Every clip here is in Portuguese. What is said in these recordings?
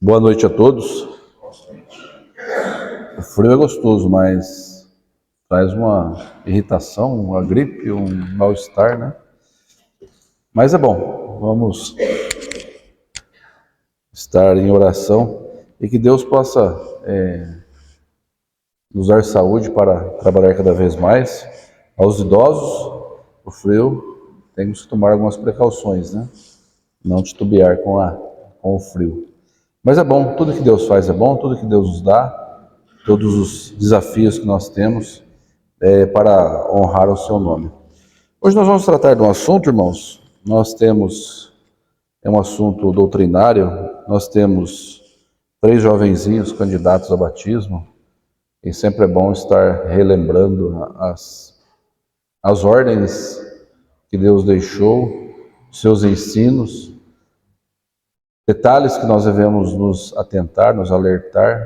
Boa noite a todos. O frio é gostoso, mas traz uma irritação, uma gripe, um mal-estar, né? Mas é bom, vamos estar em oração e que Deus possa nos dar saúde para trabalhar cada vez mais. Aos idosos, o frio, temos que tomar algumas precauções, né? Não titubear com o frio. Mas é bom, tudo que Deus faz é bom, tudo que Deus nos dá, todos os desafios que nós temos para honrar o seu nome. Hoje nós vamos tratar de um assunto, irmãos, é um assunto doutrinário, nós temos 3 jovenzinhos candidatos a batismo, e sempre é bom estar relembrando as ordens que Deus deixou, seus ensinos, detalhes que nós devemos nos atentar, nos alertar,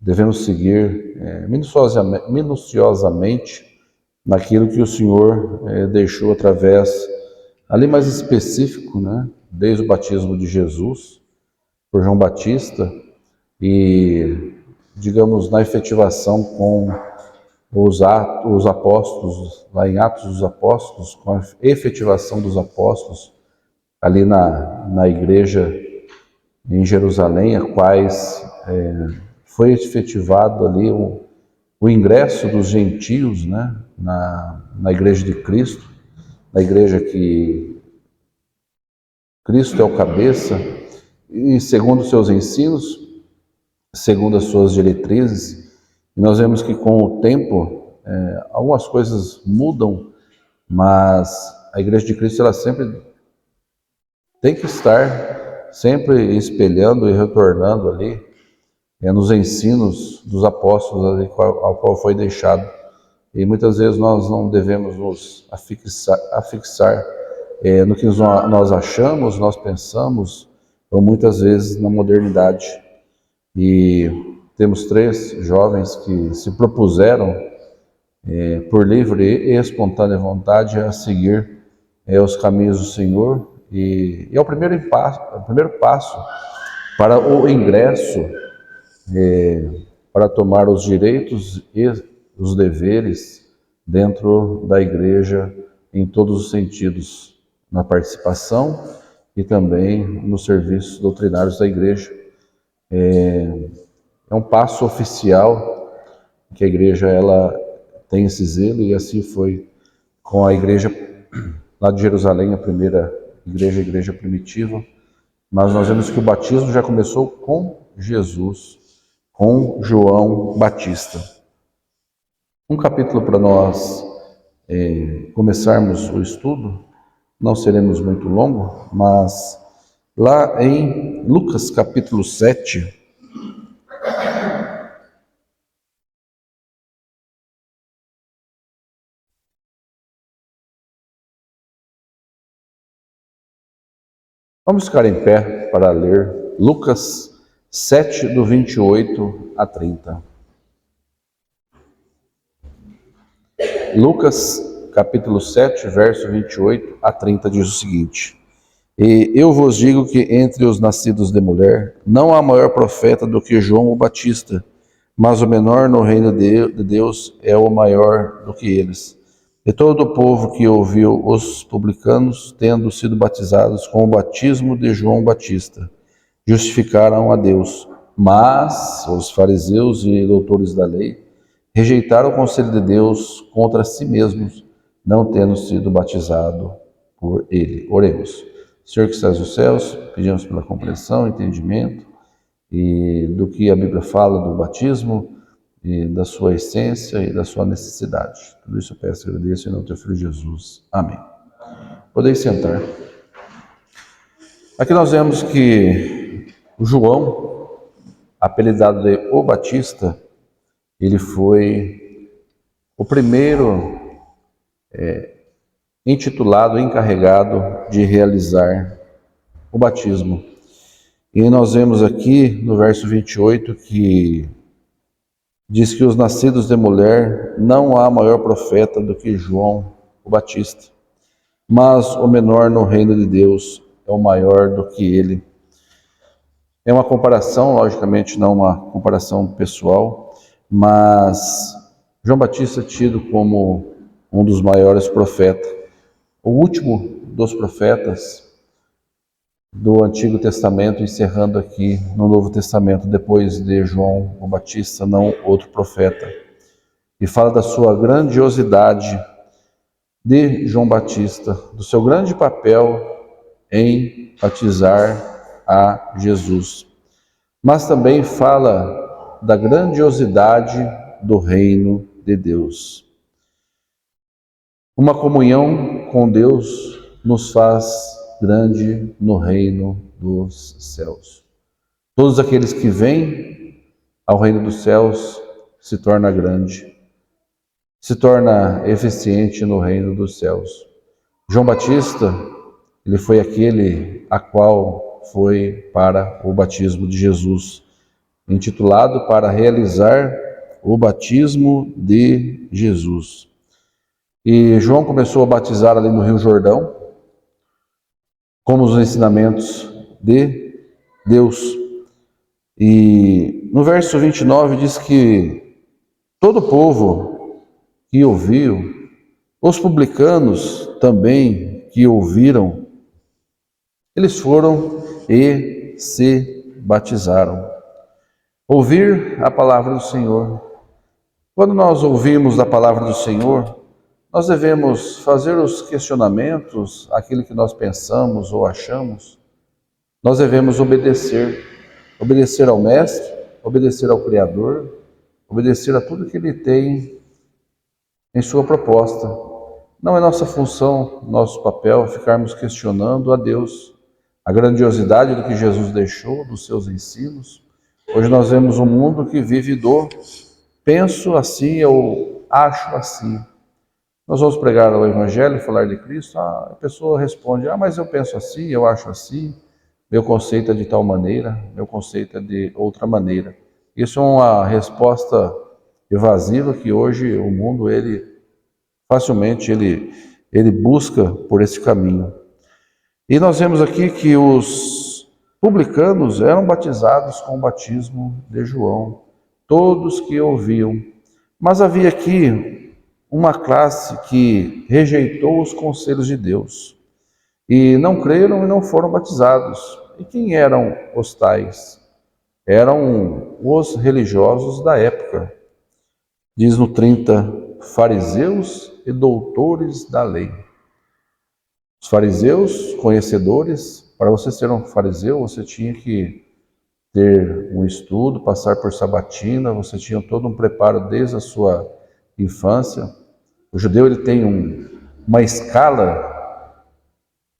devemos seguir minuciosamente naquilo que o Senhor deixou através, ali mais específico, né? Desde o batismo de Jesus, por João Batista, e, digamos, na efetivação com os apóstolos, lá em Atos dos Apóstolos, com a efetivação dos apóstolos, ali na igreja em Jerusalém, a quais foi efetivado ali o ingresso dos gentios, né, na igreja de Cristo, na igreja que Cristo é o cabeça, e segundo os seus ensinos, segundo as suas diretrizes, e nós vemos que com o tempo algumas coisas mudam, mas a igreja de Cristo ela sempre tem que estar sempre espelhando e retornando ali nos ensinos dos apóstolos ali, ao qual foi deixado. E muitas vezes nós não devemos nos afixar no que nós achamos, nós pensamos, ou muitas vezes na modernidade. E temos 3 jovens que se propuseram, por livre e espontânea vontade, a seguir os caminhos do Senhor. E é o primeiro passo para o ingresso, para tomar os direitos e os deveres dentro da igreja em todos os sentidos, na participação e também nos serviços doutrinários da igreja. É um passo oficial que a igreja ela tem esse zelo, e assim foi com a igreja lá de Jerusalém, a primeira igreja, a igreja primitiva. Mas nós vemos que o batismo já começou com Jesus, com João Batista. Um capítulo para nós começarmos o estudo, não seremos muito longo, mas lá em Lucas capítulo 7, vamos ficar em pé para ler Lucas 7, do 28 a 30. Lucas, capítulo 7, verso 28 a 30, diz o seguinte: E eu vos digo que entre os nascidos de mulher, não há maior profeta do que João o Batista, mas o menor no reino de Deus é o maior do que eles. E todo o povo que ouviu os publicanos, tendo sido batizados com o batismo de João Batista, justificaram a Deus. Mas os fariseus e doutores da lei rejeitaram o conselho de Deus contra si mesmos, não tendo sido batizado por ele. Oremos. Senhor que estás nos céus, pedimos pela compreensão, entendimento e do que a Bíblia fala do batismo, e da sua essência e da sua necessidade. Tudo isso eu peço e agradeço em nome do teu Filho Jesus. Amém. Podeis sentar. Aqui nós vemos que o João, apelidado de O Batista, ele foi o primeiro intitulado, encarregado de realizar o batismo. E nós vemos aqui no verso 28 que diz que os nascidos de mulher, não há maior profeta do que João o Batista, mas o menor no reino de Deus é o maior do que ele. É uma comparação, logicamente não uma comparação pessoal, mas João Batista é tido como um dos maiores profetas, o último dos profetas do Antigo Testamento, encerrando aqui no Novo Testamento, depois de João o Batista, não outro profeta. E fala da sua grandiosidade de João Batista, do seu grande papel em batizar a Jesus. Mas também fala da grandiosidade do reino de Deus. Uma comunhão com Deus nos faz grande no reino dos céus. Todos aqueles que vêm ao reino dos céus se torna grande, se torna eficiente no reino dos céus. João Batista, ele foi aquele a qual foi para o batismo de Jesus, intitulado para realizar o batismo de Jesus. E João começou a batizar ali no Rio Jordão, como os ensinamentos de Deus. E no verso 29 diz que todo o povo que ouviu, os publicanos também que ouviram, eles foram e se batizaram. Ouvir a palavra do Senhor. Quando nós ouvimos a palavra do Senhor, nós devemos fazer os questionamentos, aquilo que nós pensamos ou achamos. Nós devemos obedecer ao Mestre, obedecer ao Criador, obedecer a tudo que Ele tem em sua proposta. Não é nossa função, nosso papel, ficarmos questionando a Deus, a grandiosidade do que Jesus deixou, dos seus ensinos. Hoje nós vemos um mundo que vive do penso assim ou acho assim. Nós vamos pregar o Evangelho, falar de Cristo, a pessoa responde, mas eu penso assim, eu acho assim, meu conceito é de tal maneira, meu conceito é de outra maneira. Isso é uma resposta evasiva que hoje o mundo, facilmente ele busca por esse caminho. E nós vemos aqui que os publicanos eram batizados com o batismo de João, todos que ouviam. Mas havia aqui uma classe que rejeitou os conselhos de Deus e não creram e não foram batizados. E quem eram os tais? Eram os religiosos da época. Diz no 30, fariseus e doutores da lei. Os fariseus, conhecedores, para você ser um fariseu, você tinha que ter um estudo, passar por sabatina, você tinha todo um preparo desde a sua infância. O judeu ele tem uma escala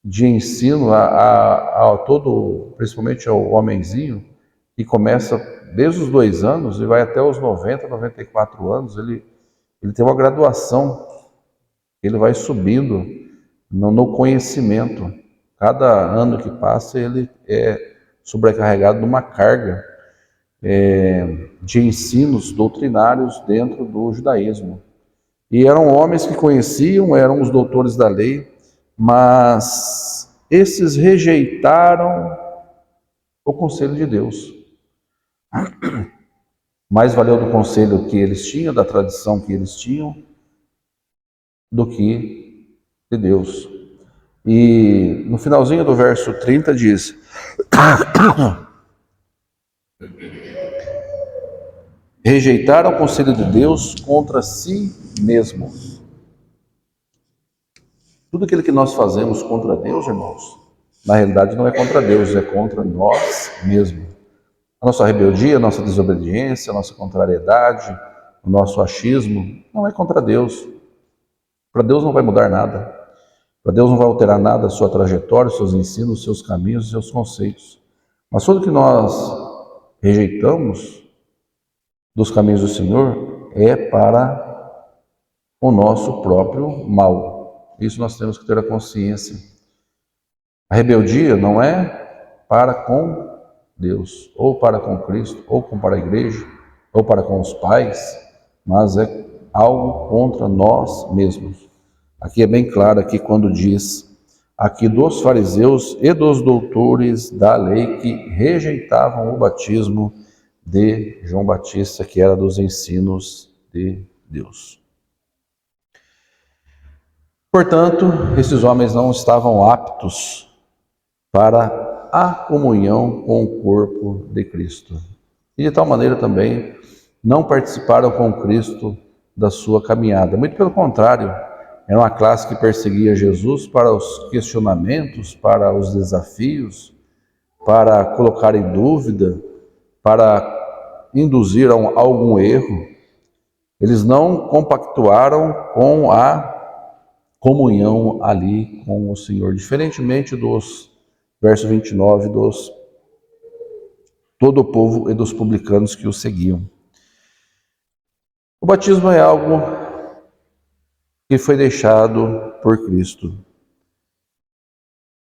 de ensino a todo, principalmente ao homenzinho, que começa desde os 2 anos e vai até os 90, 94 anos. Ele tem uma graduação, ele vai subindo no conhecimento. Cada ano que passa ele é sobrecarregado de uma carga de ensinos doutrinários dentro do judaísmo. E eram homens que conheciam, eram os doutores da lei, mas esses rejeitaram o conselho de Deus. Mais valeu do conselho que eles tinham, da tradição que eles tinham, do que de Deus. E no finalzinho do verso 30 diz: rejeitaram o conselho de Deus contra si mesmos. Tudo aquilo que nós fazemos contra Deus, irmãos, na realidade não é contra Deus, é contra nós mesmos. A nossa rebeldia, a nossa desobediência, a nossa contrariedade, o nosso achismo, não é contra Deus. Para Deus não vai mudar nada. Para Deus não vai alterar nada a sua trajetória, os seus ensinos, os seus caminhos, os seus conceitos. Mas tudo que nós rejeitamos dos caminhos do Senhor é para o nosso próprio mal. Isso nós temos que ter a consciência. A rebeldia não é para com Deus, ou para com Cristo, ou para a igreja, ou para com os pais, mas é algo contra nós mesmos. Aqui é bem claro aqui quando diz: aqui dos fariseus e dos doutores da lei que rejeitavam o batismo de João Batista, que era dos ensinos de Deus. Portanto, esses homens não estavam aptos para a comunhão com o corpo de Cristo. E de tal maneira também não participaram com Cristo da sua caminhada. Muito pelo contrário, era uma classe que perseguia Jesus para os questionamentos, para os desafios, para colocar em dúvida, para induzir a algum erro. Eles não compactuaram com a comunhão ali com o Senhor, diferentemente dos verso 29, dos todo o povo e dos publicanos que o seguiam. O batismo é algo que foi deixado por Cristo.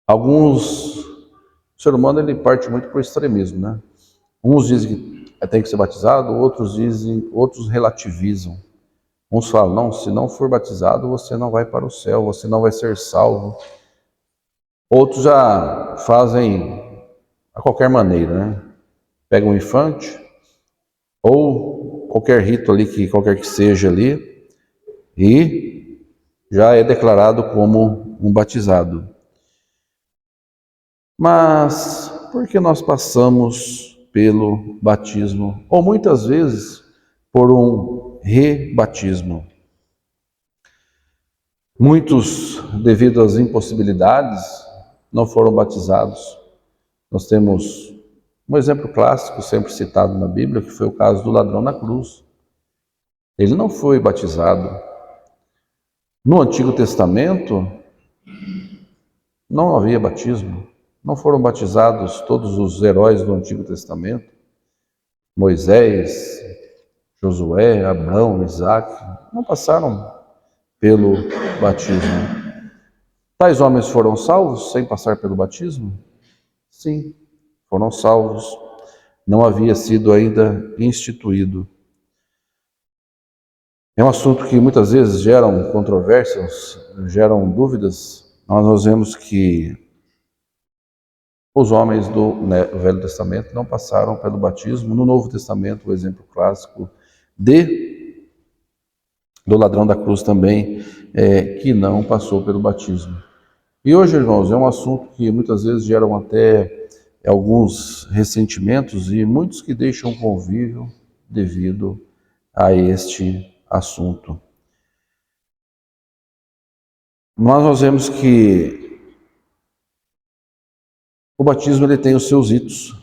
O ser humano ele parte muito por extremismo, né? Uns dizem que tem que ser batizado, outros relativizam. Uns falam, não, se não for batizado, você não vai para o céu, você não vai ser salvo. Outros já fazem a qualquer maneira, né? Pega um infante, ou qualquer rito ali, qualquer que seja ali, e já é declarado como um batizado. Mas por que nós passamos pelo batismo, ou muitas vezes por um rebatismo? Muitos, devido às impossibilidades, não foram batizados. Nós temos um exemplo clássico, sempre citado na Bíblia, que foi o caso do ladrão na cruz. Ele não foi batizado. No Antigo Testamento, não havia batismo. Não foram batizados todos os heróis do Antigo Testamento. Moisés, Josué, Abraão, Isaac, não passaram pelo batismo. Tais homens foram salvos sem passar pelo batismo? Sim, foram salvos. Não havia sido ainda instituído. É um assunto que muitas vezes geram controvérsias, geram dúvidas. Nós vemos que os homens do Velho Testamento não passaram pelo batismo. No Novo Testamento, o exemplo clássico do ladrão da cruz também, que não passou pelo batismo. E hoje, irmãos, é um assunto que muitas vezes geram até alguns ressentimentos e muitos que deixam o convívio devido a este assunto. Nós vemos que o batismo ele tem os seus ritos,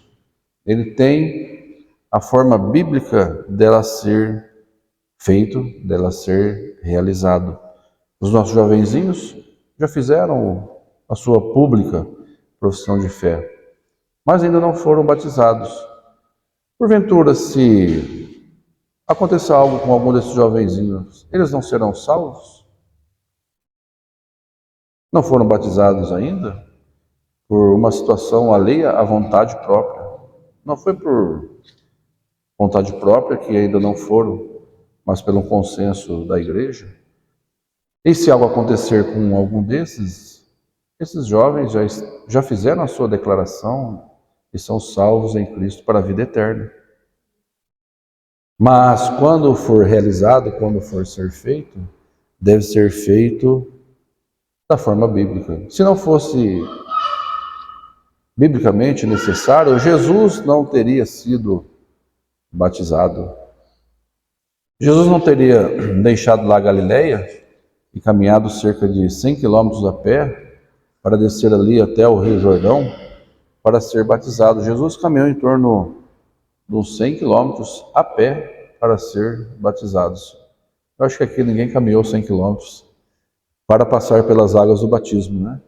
ele tem a forma bíblica dela ser feito, dela ser realizado. Os nossos jovenzinhos já fizeram a sua pública profissão de fé, mas ainda não foram batizados. Porventura, se acontecer algo com algum desses jovenzinhos, eles não serão salvos? Não foram batizados ainda? Por uma situação alheia à vontade própria. Não foi por vontade própria que ainda não foram, mas pelo consenso da igreja. E se algo acontecer com algum desses, esses jovens já fizeram a sua declaração e são salvos em Cristo para a vida eterna. Mas quando for realizado, quando for ser feito, deve ser feito da forma bíblica. Se não fosse biblicamente necessário, Jesus não teria sido batizado. Jesus não teria deixado lá a Galileia e caminhado cerca de 100 quilômetros a pé para descer ali até o Rio Jordão para ser batizado. Jesus caminhou em torno de uns 100 quilômetros a pé para ser batizados. Eu acho que aqui ninguém caminhou 100 quilômetros para passar pelas águas do batismo, né?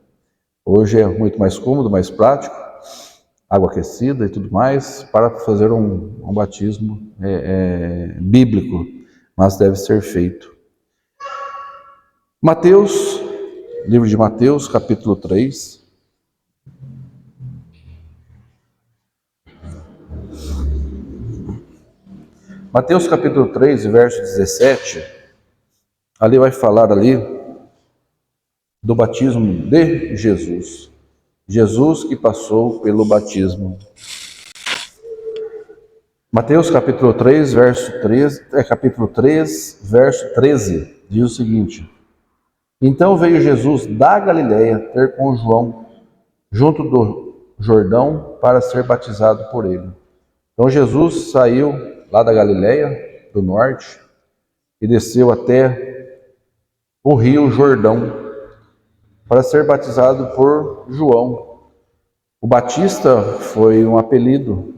Hoje é muito mais cômodo, mais prático, água aquecida e tudo mais, para fazer um batismo bíblico, mas deve ser feito. Mateus, livro de Mateus, capítulo 3. Mateus capítulo 3, verso 17, ali vai falar ali do batismo de Jesus. Jesus que passou pelo batismo. Mateus capítulo 3, verso 13, diz o seguinte: Então veio Jesus da Galileia ter com João, junto do Jordão, para ser batizado por ele. Então Jesus saiu lá da Galileia, do norte, e desceu até o rio Jordão, para ser batizado por João. O Batista foi um apelido.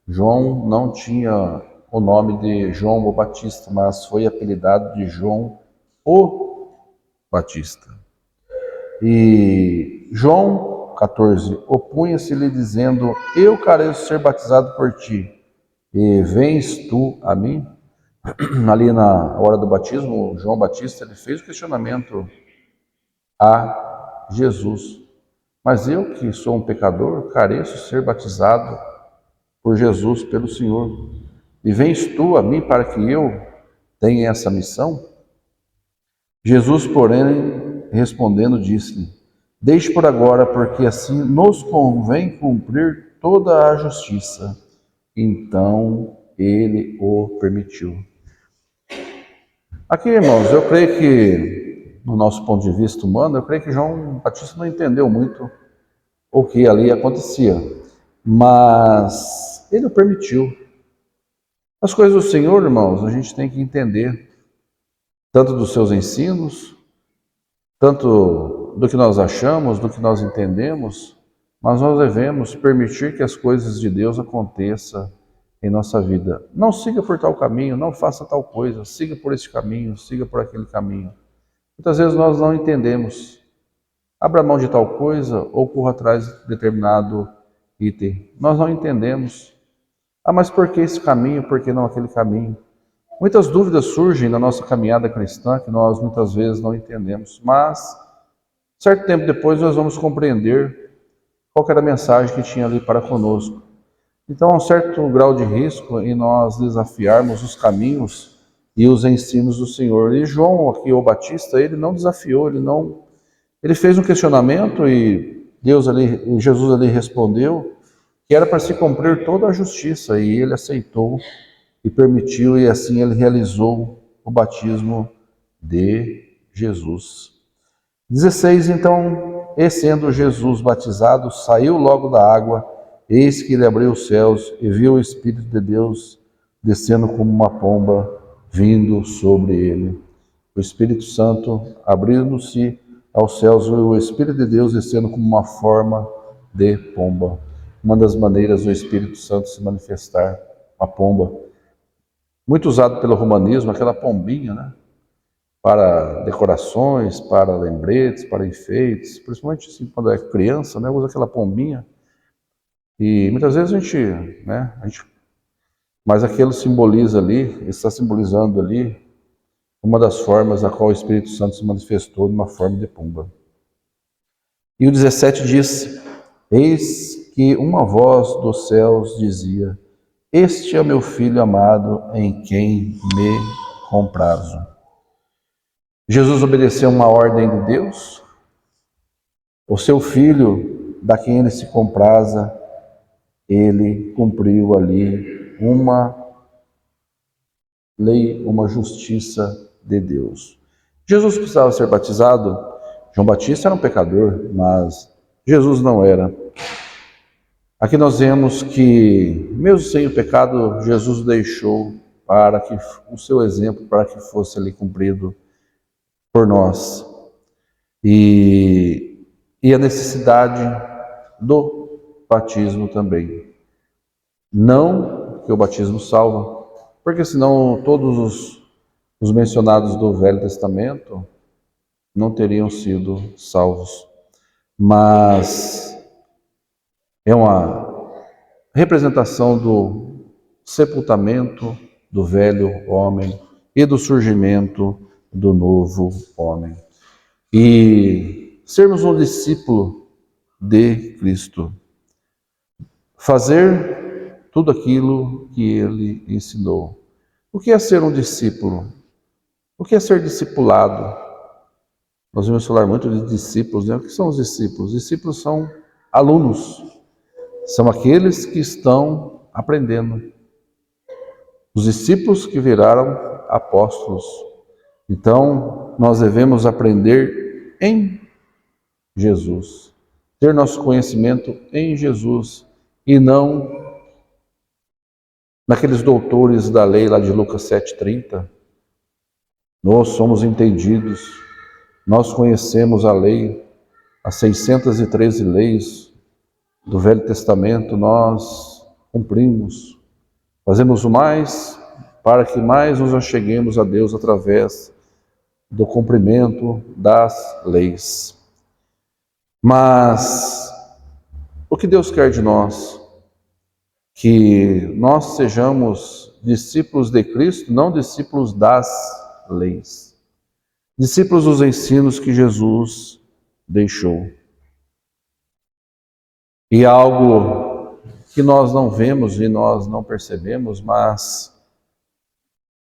João não tinha o nome de João o Batista, mas foi apelidado de João o Batista. E João 14, opunha-se-lhe dizendo: Eu careço ser batizado por ti, e vens tu a mim? Ali na hora do batismo, João Batista ele fez o questionamento a Jesus: Mas eu que sou um pecador, careço ser batizado por Jesus, pelo Senhor, e vens tu a mim para que eu tenha essa missão? Jesus, porém, respondendo, disse-lhe: Deixe por agora, porque assim nos convém cumprir toda a justiça. Então ele o permitiu. Aqui, irmãos, eu creio que, no nosso ponto de vista humano, eu creio que João Batista não entendeu muito o que ali acontecia, mas ele o permitiu. As coisas do Senhor, irmãos, a gente tem que entender, tanto dos seus ensinos, tanto do que nós achamos, do que nós entendemos, mas nós devemos permitir que as coisas de Deus aconteçam em nossa vida. Não siga por tal caminho, não faça tal coisa, siga por esse caminho, siga por aquele caminho. Muitas vezes nós não entendemos. Abra mão de tal coisa ou corra atrás de determinado item. Nós não entendemos. Ah, mas por que esse caminho, por que não aquele caminho? Muitas dúvidas surgem na nossa caminhada cristã que nós muitas vezes não entendemos, mas certo tempo depois nós vamos compreender qual era a mensagem que tinha ali para conosco. Então há um certo grau de risco em nós desafiarmos os caminhos e os ensinos do Senhor. E João aqui, o Batista, ele não desafiou, ele fez um questionamento e Jesus ali respondeu que era para se cumprir toda a justiça, e ele aceitou e permitiu, e assim ele realizou o batismo de Jesus. 16, então, e sendo Jesus batizado, saiu logo da água, eis que ele abriu os céus e viu o Espírito de Deus descendo como uma pomba, vindo sobre ele. O Espírito Santo, abrindo-se aos céus, viu o Espírito de Deus descendo como uma forma de pomba. Uma das maneiras do Espírito Santo se manifestar, a pomba. Muito usado pelo romanismo, aquela pombinha, né? Para decorações, para lembretes, para enfeites, principalmente assim, quando é criança, né? Usa aquela pombinha. E muitas vezes mas aquilo simboliza ali, está simbolizando ali uma das formas a qual o Espírito Santo se manifestou numa forma de pomba. E o 17 diz: Eis que uma voz dos céus dizia: Este é o meu Filho amado, em quem me comprazo. Jesus obedeceu uma ordem de Deus. O seu Filho, da quem ele se compraza, ele cumpriu ali uma lei, uma justiça de Deus. Jesus precisava ser batizado. João Batista era um pecador, mas Jesus não era. Aqui nós vemos que, mesmo sem o pecado, Jesus deixou para que o seu exemplo, para que fosse ali cumprido por nós. E a necessidade do batismo também. Não que o batismo salva, porque senão todos os mencionados do Velho Testamento não teriam sido salvos. Mas é uma representação do sepultamento do velho homem e do surgimento do novo homem. E sermos um discípulo de Cristo. Fazer tudo aquilo que ele ensinou. O que é ser um discípulo? O que é ser discipulado? Nós vamos falar muito de discípulos, né? O que são os discípulos? Os discípulos são alunos, são aqueles que estão aprendendo. Os discípulos que viraram apóstolos. Então, nós devemos aprender em Jesus, ter nosso conhecimento em Jesus e não naqueles doutores da lei lá de Lucas 7,30. Nós somos entendidos, nós conhecemos a lei, as 613 leis do Velho Testamento, nós cumprimos, fazemos o mais para que mais nos acheguemos a Deus através do cumprimento das leis. Mas o que Deus quer de nós? Que nós sejamos discípulos de Cristo, não discípulos das leis. Discípulos dos ensinos que Jesus deixou. E algo que nós não vemos e nós não percebemos, mas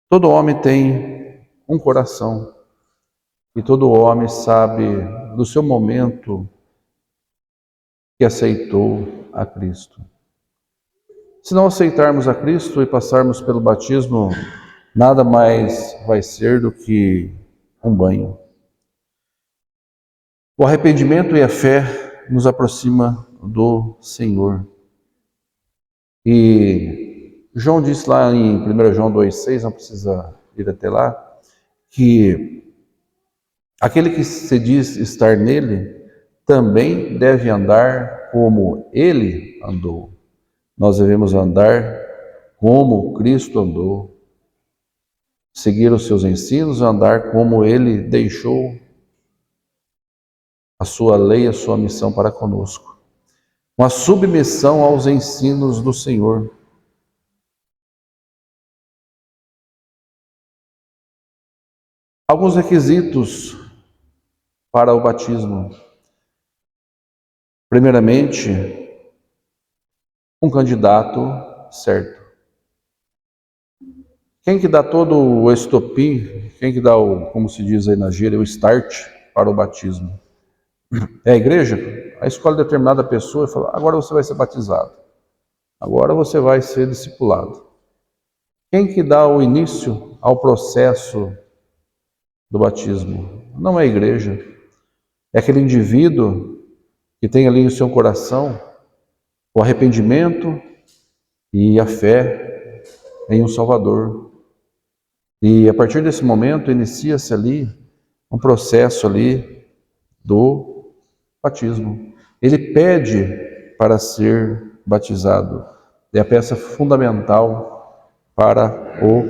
todo homem tem um coração. E todo homem sabe do seu momento que aceitou a Cristo. Se não aceitarmos a Cristo e passarmos pelo batismo, nada mais vai ser do que um banho. O arrependimento e a fé nos aproxima do Senhor. E João disse lá em 1 João 2,6, não precisa ir até lá, que aquele que se diz estar nele também deve andar como ele andou. Nós devemos andar como Cristo andou, seguir os seus ensinos, andar como ele deixou a sua lei, a sua missão para conosco. Uma submissão aos ensinos do Senhor. Alguns requisitos para o batismo. Primeiramente, um candidato certo. Quem que dá todo o estopim, quem que dá o, como se diz aí na gíria, o start para o batismo? É a igreja? Aí escolhe determinada pessoa e fala, agora você vai ser batizado. Agora você vai ser discipulado. Quem que dá o início ao processo do batismo? Não é a igreja. É aquele indivíduo que tem ali em seu coração o arrependimento e a fé em um Salvador. E a partir desse momento inicia-se ali um processo ali do batismo. Ele pede para ser batizado. É a peça fundamental para o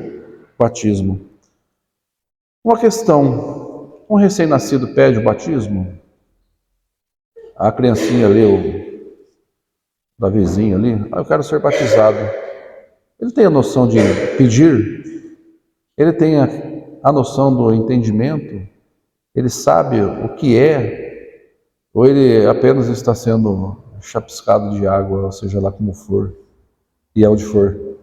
batismo. Uma questão, um recém-nascido pede o batismo? A criancinha ali, da vizinha ali, eu quero ser batizado. Ele tem a noção de pedir? Ele tem a noção do entendimento? Ele sabe o que é? Ou ele apenas está sendo chapiscado de água, ou seja lá como for, e é onde for?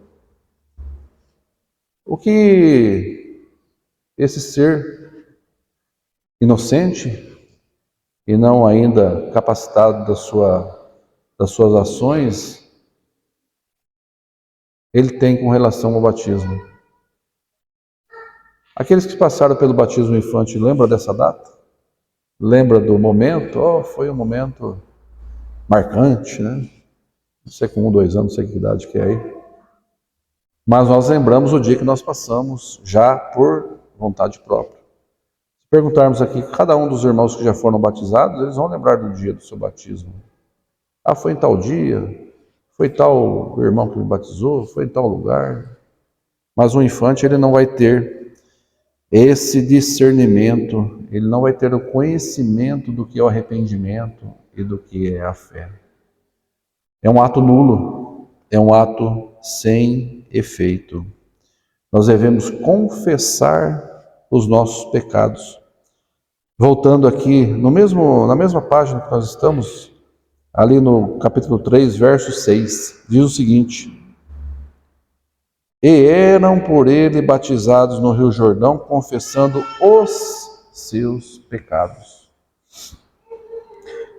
O que esse ser inocente e não ainda capacitado das suas ações, ele tem com relação ao batismo? Aqueles que passaram pelo batismo infantil, lembra dessa data? Lembra do momento? Oh, foi um momento marcante, né? Não sei com 1, 2 anos, não sei que idade que é aí. Mas nós lembramos o dia que nós passamos já por vontade própria. Se perguntarmos aqui, cada um dos irmãos que já foram batizados, eles vão lembrar do dia do seu batismo. Ah, foi em tal dia, foi tal irmão que me batizou, foi em tal lugar. Mas o infante, ele não vai ter esse discernimento, ele não vai ter o conhecimento do que é o arrependimento e do que é a fé. É um ato nulo, é um ato sem efeito. Nós devemos confessar os nossos pecados. Voltando aqui, na mesma página que nós estamos, ali no capítulo 3, verso 6, diz o seguinte: E eram por ele batizados no Rio Jordão, confessando os seus pecados.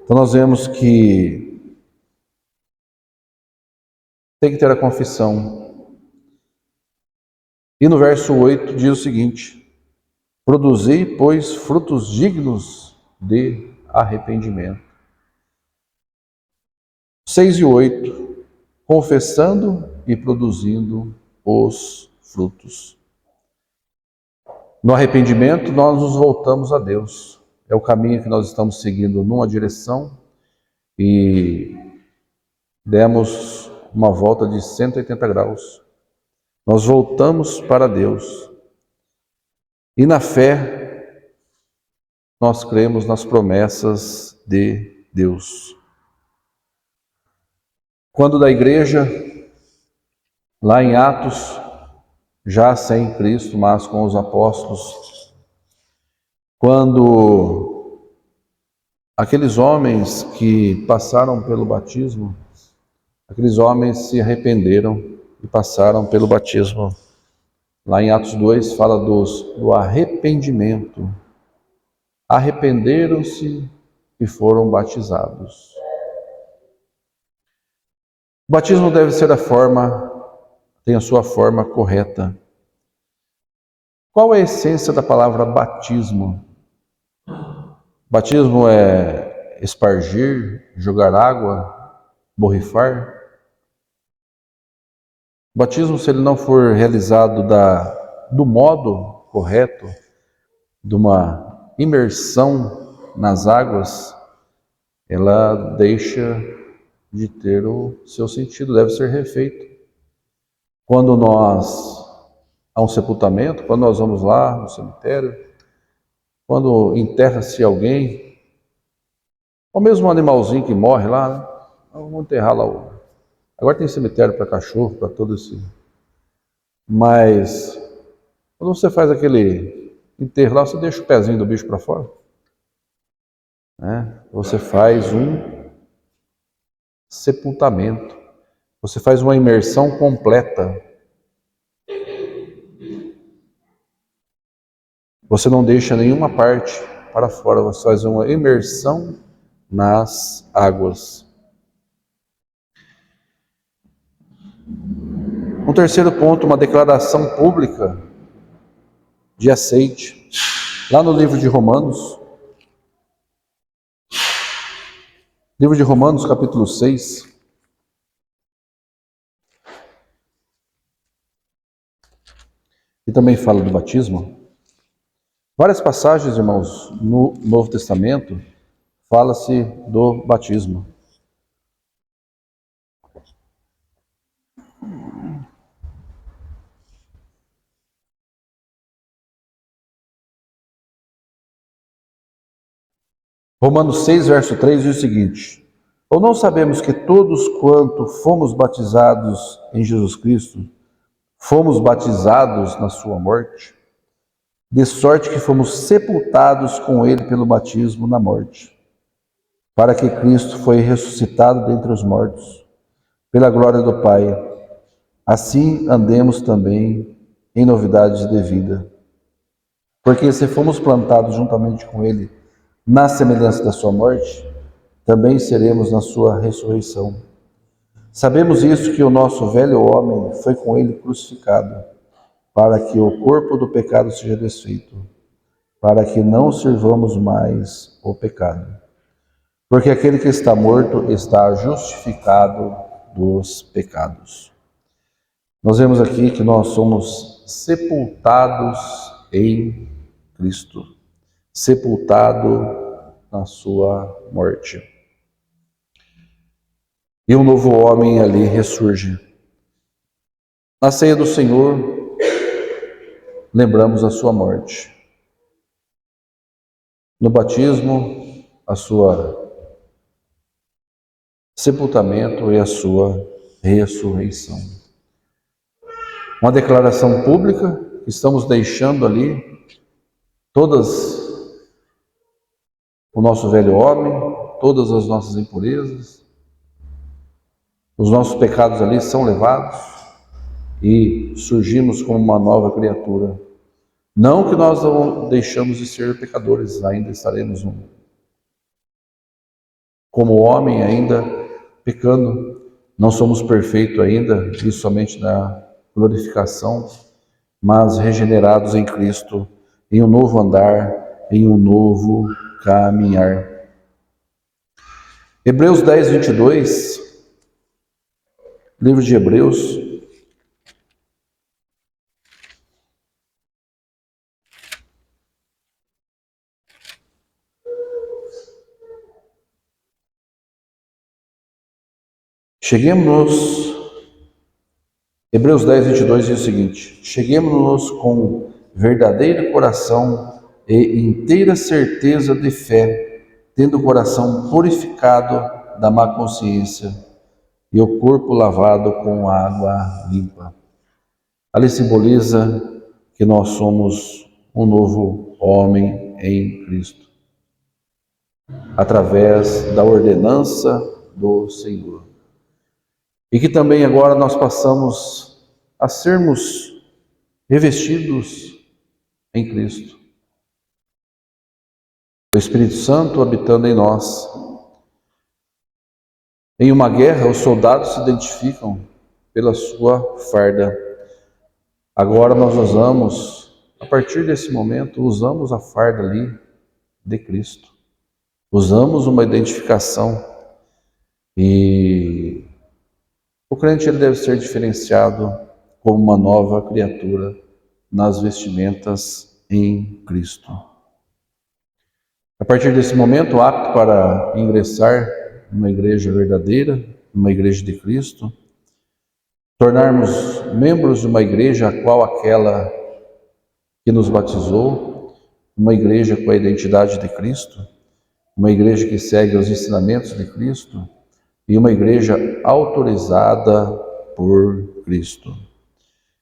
Então nós vemos que tem que ter a confissão. E no verso 8 diz o seguinte: produzei, pois, frutos dignos de arrependimento. 6 e 8, confessando e produzindo os frutos. No arrependimento, nós nos voltamos a Deus. É o caminho que nós estamos seguindo numa direção e demos uma volta de 180 graus. Nós voltamos para Deus. E na fé, nós cremos nas promessas de Deus. Quando da igreja, lá em Atos, já sem Cristo, mas com os apóstolos, quando aqueles homens que passaram pelo batismo, aqueles homens se arrependeram e passaram pelo batismo. Lá em Atos 2 fala do arrependimento. Arrependeram-se e foram batizados. O batismo deve ser tem a sua forma correta. Qual é a essência da palavra batismo? Batismo é espargir, jogar água, borrifar. O batismo, se ele não for realizado do modo correto, de uma imersão nas águas, ela deixa de ter o seu sentido, deve ser refeito. Quando há um sepultamento, quando nós vamos lá no cemitério, quando enterra-se alguém, ou mesmo um animalzinho que morre lá, né? Vamos enterrar lá. Agora tem cemitério para cachorro, para todo esse. Mas quando você faz aquele enterro lá, você deixa o pezinho do bicho para fora, né? Você faz um sepultamento, você faz uma imersão completa. Você não deixa nenhuma parte para fora, você faz uma imersão nas águas. Um terceiro ponto, uma declaração pública de aceite. Lá no livro de Romanos, capítulo 6, e também fala do batismo. Várias passagens, irmãos, no Novo Testamento, fala-se do batismo. Romanos 6, verso 3 diz o seguinte: ou não sabemos que todos quanto fomos batizados em Jesus Cristo, fomos batizados na sua morte? De sorte que fomos sepultados com ele pelo batismo na morte, para que Cristo foi ressuscitado dentre os mortos, pela glória do Pai. Assim andemos também em novidades de vida. Porque se fomos plantados juntamente com ele na semelhança da sua morte, também seremos na sua ressurreição. Sabemos isso, que o nosso velho homem foi com ele crucificado, para que o corpo do pecado seja desfeito, para que não sirvamos mais o pecado. Porque aquele que está morto está justificado dos pecados. Nós vemos aqui que nós somos sepultados em Cristo, sepultado na sua morte. E um novo homem ali ressurge. Na ceia do Senhor, lembramos a sua morte. No batismo, a sua sepultamento e a sua ressurreição. Uma declaração pública que estamos deixando ali todas o nosso velho homem, todas as nossas impurezas, os nossos pecados ali são levados e surgimos como uma nova criatura. Não que nós não deixamos de ser pecadores, ainda estaremos como homem ainda pecando. Não somos perfeitos ainda, isso somente na glorificação, mas regenerados em Cristo, em um novo andar, em um novo caminhar. Hebreus 10, 22, livro de Hebreus. Hebreus 10, 22 diz o seguinte: cheguemos-nos com verdadeiro coração e inteira certeza de fé, tendo o coração purificado da má consciência e o corpo lavado com água limpa. Ali simboliza que nós somos um novo homem em Cristo, através da ordenança do Senhor. E que também agora nós passamos a sermos revestidos em Cristo. O Espírito Santo habitando em nós. Em uma guerra, os soldados se identificam pela sua farda. Agora nós usamos, a partir desse momento, usamos a farda ali de Cristo. Usamos uma identificação e o crente ele deve ser diferenciado como uma nova criatura nas vestimentas em Cristo. A partir desse momento, apto para ingressar numa igreja verdadeira, numa igreja de Cristo, tornarmos membros de uma igreja a qual aquela que nos batizou, uma igreja com a identidade de Cristo, uma igreja que segue os ensinamentos de Cristo e uma igreja autorizada por Cristo.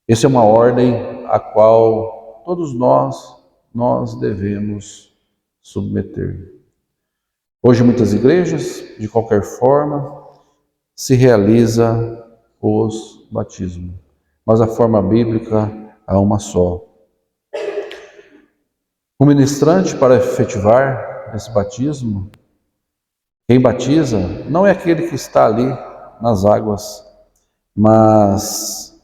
Essa é uma ordem a qual todos nós devemos submeter. Hoje muitas igrejas, de qualquer forma, se realiza os batismos, mas a forma bíblica há uma só. O ministrante para efetivar esse batismo, quem batiza não é aquele que está ali nas águas, mas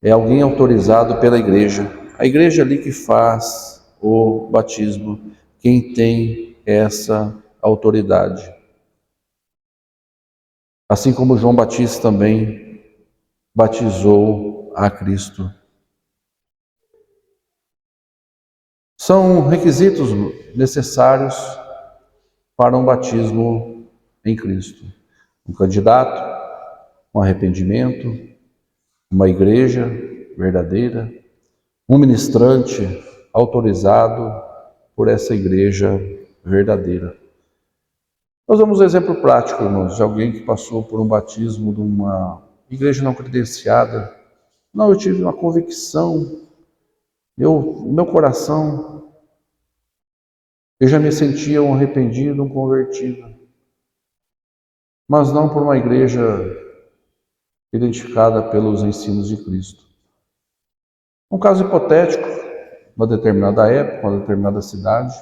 é alguém autorizado pela igreja. A igreja ali que faz o batismo, quem tem essa autoridade. Assim como João Batista também batizou a Cristo. São requisitos necessários para um batismo em Cristo. Um candidato, um arrependimento, uma igreja verdadeira, um ministrante autorizado por essa igreja verdadeira. Nós damos um exemplo prático, irmãos, de alguém que passou por um batismo de uma igreja não credenciada. Não, eu tive uma convicção, meu coração, eu já me sentia um arrependido, um convertido. Mas não por uma igreja identificada pelos ensinos de Cristo. Um caso hipotético, uma determinada época, uma determinada cidade,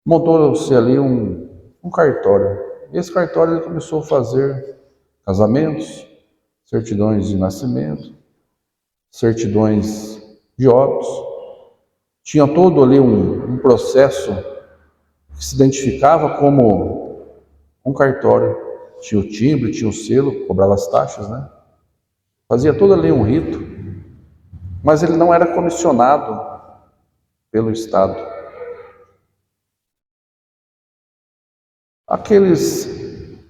montou-se ali um cartório. E esse cartório ele começou a fazer casamentos, certidões de nascimento, certidões de óbitos. Tinha todo ali um processo que se identificava como um cartório. Tinha o timbre, tinha o selo, cobrava as taxas, né? Fazia todo ali um rito, mas ele não era comissionado pelo Estado.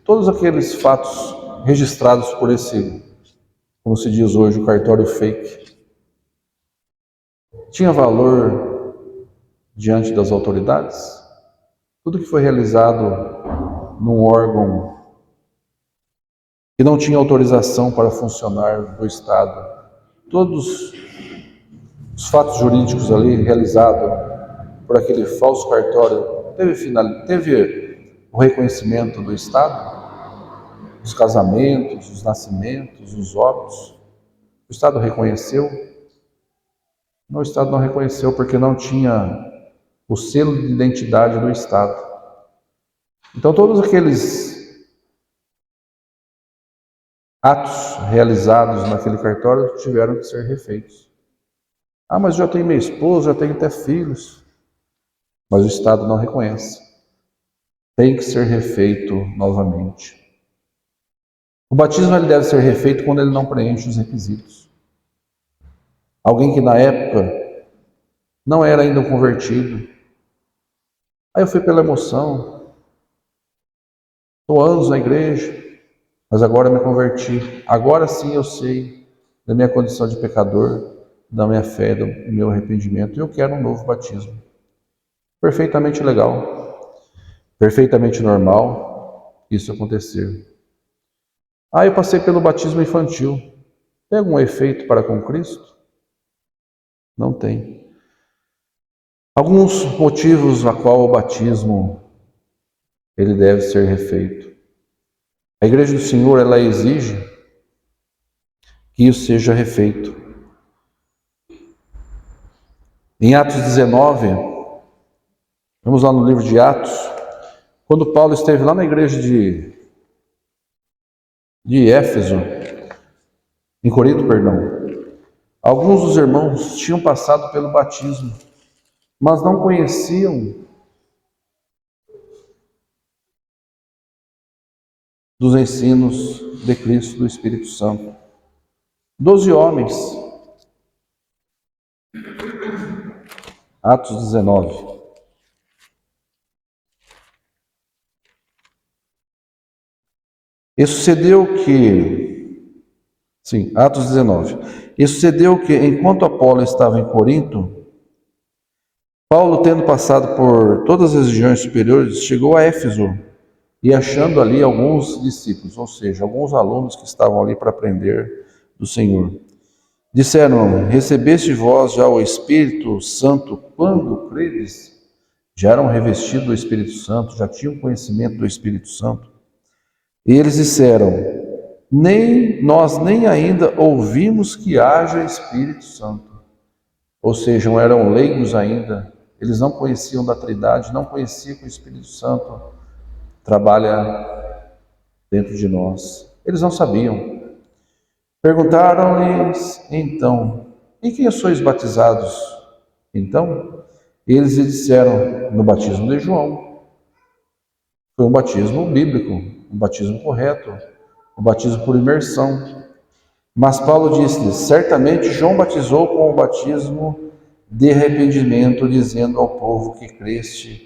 Todos aqueles fatos registrados por esse, como se diz hoje, o cartório fake, tinha valor diante das autoridades? Tudo que foi realizado num órgão que não tinha autorização para funcionar do Estado, todos os fatos jurídicos ali realizados por aquele falso cartório, teve o reconhecimento do Estado? Os casamentos, os nascimentos, os óbitos, o Estado reconheceu? O Estado não reconheceu porque não tinha o selo de identidade do Estado. Então, todos aqueles atos realizados naquele cartório tiveram que ser refeitos. Ah, mas já tenho minha esposa, já tenho até filhos. Mas o Estado não reconhece. Tem que ser refeito novamente. O batismo ele deve ser refeito quando ele não preenche os requisitos. Alguém que na época não era ainda um convertido. Aí eu fui pela emoção. Estou anos na igreja, mas agora me converti. Agora sim eu sei da minha condição de pecador, da minha fé, do meu arrependimento. E eu quero um novo batismo. Perfeitamente legal, perfeitamente normal isso acontecer. Ah, eu passei pelo batismo infantil. Tem algum efeito para com Cristo? Não tem. Alguns motivos a qual o batismo ele deve ser refeito. A Igreja do Senhor ela exige que isso seja refeito. Em Atos 19, vamos lá no livro de Atos, quando Paulo esteve lá na igreja de Éfeso, em Corinto, perdão, alguns dos irmãos tinham passado pelo batismo, mas não conheciam dos ensinos de Cristo, do Espírito Santo. 12 homens, Atos 19. E sucedeu que, sim, Atos 19. E sucedeu que, enquanto Apolo estava em Corinto, Paulo, tendo passado por todas as regiões superiores, chegou a Éfeso e achando ali alguns discípulos, ou seja, alguns alunos que estavam ali para aprender do Senhor. Disseram: recebeste vós já o Espírito Santo quando credes? Já eram revestidos do Espírito Santo, já tinham conhecimento do Espírito Santo. E eles disseram: nem nós nem ainda ouvimos que haja Espírito Santo. Ou seja, eram leigos ainda, eles não conheciam da Trindade, não conheciam que o Espírito Santo trabalha dentro de nós. Eles não sabiam. Perguntaram-lhes então: em quem sois batizados? Então, eles lhe disseram: no batismo de João. Foi um batismo bíblico, um batismo correto, um batismo por imersão. Mas Paulo disse-lhes: certamente João batizou com o batismo de arrependimento, dizendo ao povo que creste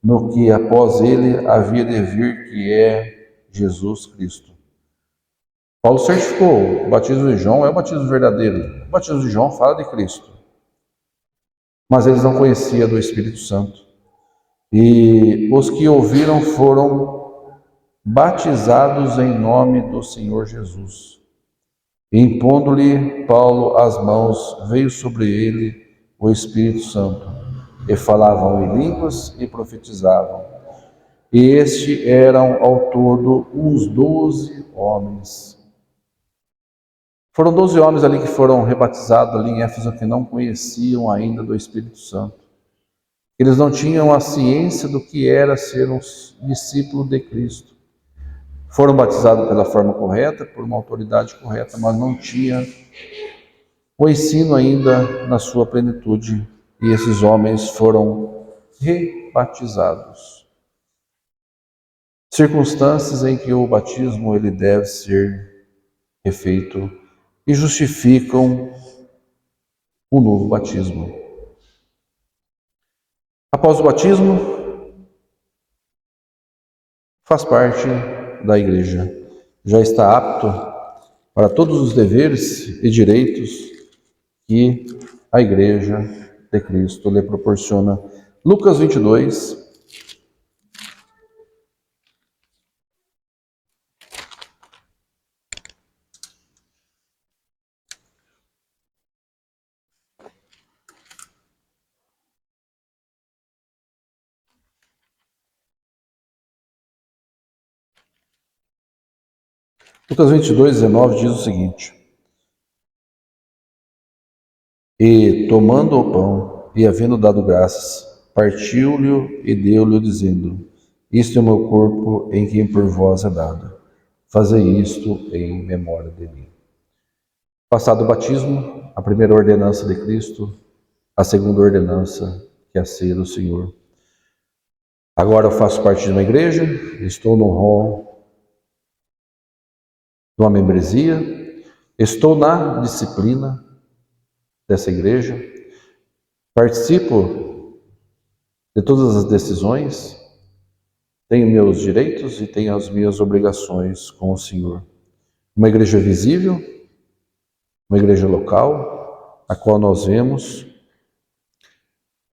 no que após ele havia de vir, que é Jesus Cristo. Paulo certificou: o batismo de João é o batismo verdadeiro. O batismo de João fala de Cristo. Mas eles não conheciam do Espírito Santo. E os que ouviram foram batizados em nome do Senhor Jesus. E impondo-lhe Paulo as mãos, veio sobre ele o Espírito Santo, e falavam em línguas e profetizavam. E este eram ao todo uns 12 homens. Foram 12 homens ali que foram rebatizados ali em Éfeso, que não conheciam ainda do Espírito Santo. Eles não tinham a ciência do que era ser um discípulo de Cristo. Foram batizados pela forma correta, por uma autoridade correta, mas não tinha o ensino ainda na sua plenitude. E esses homens foram rebatizados. Circunstâncias em que o batismo ele deve ser refeito e justificam o novo batismo. Após o batismo, faz parte da igreja. Já está apto para todos os deveres e direitos que a igreja de Cristo lhe proporciona. Lucas 22. Lucas 22, 19 diz o seguinte: E, tomando o pão, e havendo dado graças, partiu-lhe e deu-lhe, dizendo: Isto é o meu corpo, em quem por vós é dado. Fazei isto em memória de mim. Passado o batismo, a primeira ordenança de Cristo, a segunda ordenança, que é a ceia do Senhor. Agora eu faço parte de uma igreja, estou no rol de uma membresia, estou na disciplina dessa igreja, participo de todas as decisões, tenho meus direitos e tenho as minhas obrigações com o Senhor. Uma igreja visível, uma igreja local, a qual nós vemos,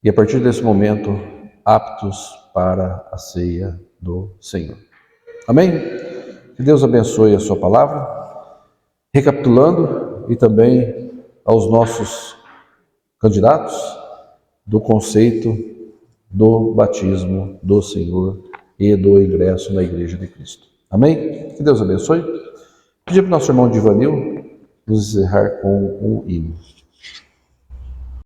e a partir desse momento, aptos para a ceia do Senhor. Amém? Que Deus abençoe a sua palavra. Recapitulando, e também aos nossos candidatos, do conceito do batismo do Senhor e do ingresso na Igreja de Cristo. Amém? Que Deus abençoe. Pedir para o nosso irmão Divanil nos encerrar com um hino.